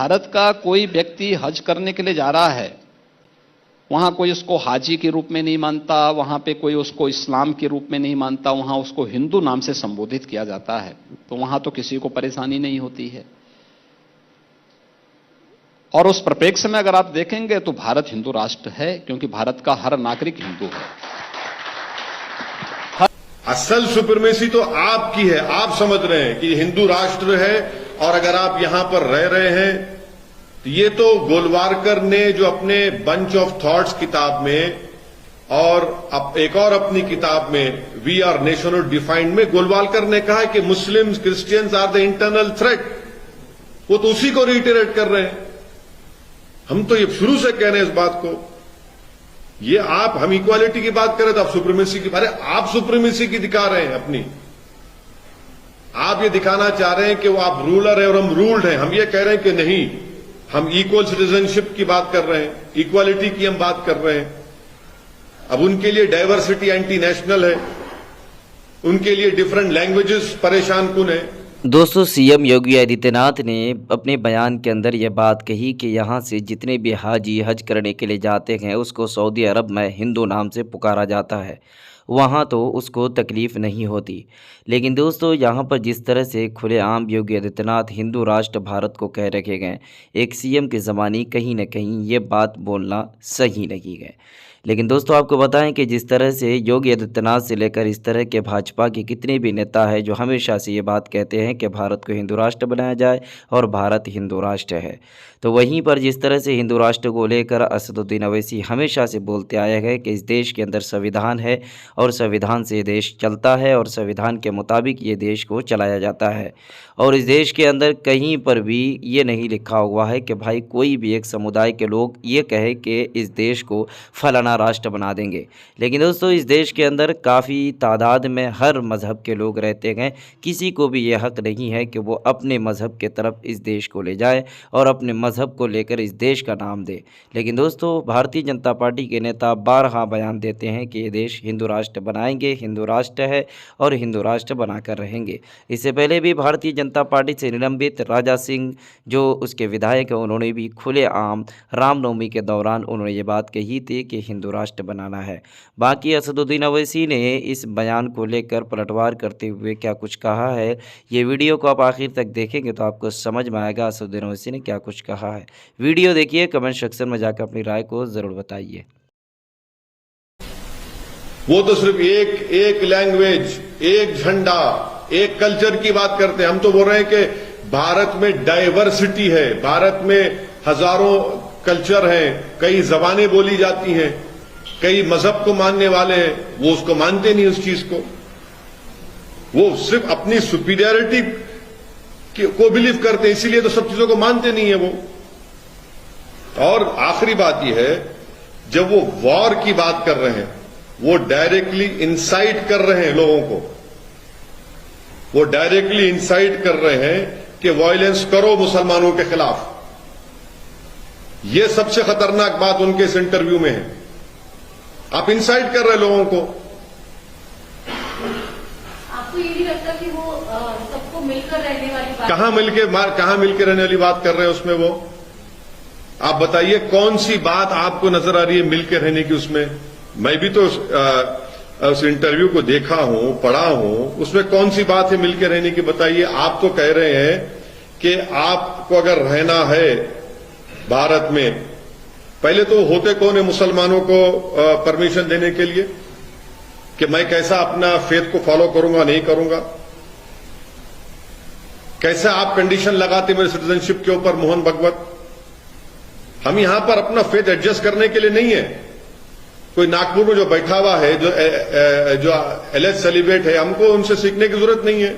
भारत का कोई व्यक्ति हज करने के लिए जा रहा है, वहां कोई उसको हाजी के रूप में नहीं मानता, वहां पे कोई उसको इस्लाम के रूप में नहीं मानता, वहां उसको हिंदू नाम से संबोधित किया जाता है, तो वहां तो किसी को परेशानी नहीं होती है। और उस परिप्रेक्ष्य में अगर आप देखेंगे तो भारत हिंदू राष्ट्र है, क्योंकि भारत का हर नागरिक हिंदू है। असल सुप्रीमेसी तो आपकी है, आप समझ रहे हैं कि हिंदू राष्ट्र है, और अगर आप यहां पर रह रहे हैं तो ये तो गोलवारकर ने जो अपने बंच ऑफ थॉट्स किताब में और एक और अपनी किताब में वी आर नेशन डिफाइंड में गोलवारकर ने कहा है कि Muslims Christians are the internal threat, वो तो उसी को रिटेरेट कर रहे हैं। हम तो ये शुरू से कह रहे हैं इस बात को। ये हम इक्वालिटी की बात करें तो आप सुप्रीमेसी की बात, आप सुप्रीमेसी की दिखा रहे हैं अपनी। आप ये दिखाना चाह रहे हैं कि वो आप रूलर है और हम रूल्ड हैं। हम ये कह रहे हैं कि नहीं, हम इक्वल सिटीजनशिप की बात कर रहे हैं, इक्वालिटी की हम बात कर रहे हैं। अब उनके लिए डाइवर्सिटी एंटी नेशनल है, उनके लिए डिफरेंट लैंग्वेजेस परेशान कुन है। दोस्तों, सीएम योगी आदित्यनाथ ने अपने बयान के अंदर यह बात कही कि यहाँ से जितने भी हाजी हज करने के लिए जाते हैं उसको सऊदी अरब में हिंदू नाम से पुकारा जाता है, वहाँ तो उसको तकलीफ़ नहीं होती। लेकिन दोस्तों, यहाँ पर जिस तरह से खुलेआम योगी आदित्यनाथ हिंदू राष्ट्र भारत को कह रखे गए, एक सीएम के ज़माने कहीं न कहीं ये बात बोलना सही नहीं है। लेकिन दोस्तों, आपको बताएं कि जिस तरह से योगी आदित्यनाथ से लेकर इस तरह के भाजपा के कितने भी नेता हैं जो हमेशा से ये बात कहते हैं कि भारत को हिंदू राष्ट्र बनाया जाए और भारत हिंदू राष्ट्र है, तो वहीं पर जिस तरह से हिंदू राष्ट्र को लेकर असदुद्दीन अवैसी हमेशा से बोलते आए हैं कि इस देश के अंदर संविधान है और संविधान से देश चलता है और संविधान के मुताबिक ये देश को चलाया जाता है, और इस देश के अंदर कहीं पर भी ये नहीं लिखा हुआ है कि भाई कोई भी एक समुदाय के लोग ये कहे कि इस देश को फलाना राष्ट्र बना देंगे। लेकिन दोस्तों, इस देश के अंदर काफ़ी तादाद में हर मज़हब के लोग रहते हैं, किसी को भी ये हक़ नहीं है कि वो अपने मज़हब के तरफ इस देश को ले जाए और अपने मज़हब को लेकर इस देश का नाम दे। लेकिन दोस्तों, भारतीय जनता पार्टी के नेता बारहा बयान देते हैं कि ये देश हिंदू राष्ट्र बनाएंगे, हिंदू राष्ट्र है और हिंदू राष्ट्र बनाकर रहेंगे। इससे पहले भी भारतीय जनता पार्टी से निलंबित राजा सिंह जो उसके विधायक हैं, उन्होंने भी खुलेआम रामनवमी के दौरान उन्होंने ये बात कही थी कि हिंदू राष्ट्र बनाना है। बाकी असदुद्दीन अवैसी ने इस बयान को लेकर पलटवार करते हुए क्या कुछ कहा है, ये वीडियो को आप आखिर तक देखेंगे तो आपको समझ में आएगा असदुद्दीन अवैसी ने क्या कुछ कहा है। वीडियो देखिए, कमेंट सेक्शन में जाकर अपनी राय को ज़रूर बताइए। वो तो सिर्फ एक लैंग्वेज, एक झंडा, एक कल्चर की बात करते हैं। हम तो बोल रहे हैं कि भारत में डाइवर्सिटी है, भारत में हजारों कल्चर हैं, कई जबानें बोली जाती हैं, कई मजहब को मानने वाले हैं, वो उसको मानते नहीं उस चीज को। वो सिर्फ अपनी सुपीरियरिटी को बिलीव करते हैं, इसीलिए तो सब चीजों को मानते नहीं है वो। और आखिरी बात यह है, जब वो वॉर की बात कर रहे हैं, वो डायरेक्टली इंसाइट कर रहे हैं लोगों को, वो डायरेक्टली इंसाइट कर रहे हैं कि वायलेंस करो मुसलमानों के खिलाफ। ये सबसे खतरनाक बात उनके इस इंटरव्यू में है। आप इंसाइट कर रहे लोगों को। आपको ये नहीं लगता कि वो सबको मिलकर रहने वाली बात, कहां मिलकर रहने वाली बात कर रहे हैं उसमें? वो आप बताइए कौन सी बात आपको नजर आ रही है मिलकर रहने की उसमें? मैं भी तो उस इंटरव्यू को देखा हूं, पढ़ा हूं, उसमें कौन सी बात है मिलकर रहने की? बताइए। आप तो कह रहे हैं कि आपको अगर रहना है भारत में, पहले तो होते कौन है मुसलमानों को परमिशन देने के लिए कि मैं कैसा अपना फेथ को फॉलो करूंगा, नहीं करूंगा? कैसे आप कंडीशन लगाते मेरे सिटीजनशिप के ऊपर, मोहन भगवत? हम यहां पर अपना फेथ एडजस्ट करने के लिए नहीं है। कोई नागपुर में जो बैठा हुआ है, जो एलेज सेलिब्रेट है, हमको उनसे सीखने की जरूरत नहीं है।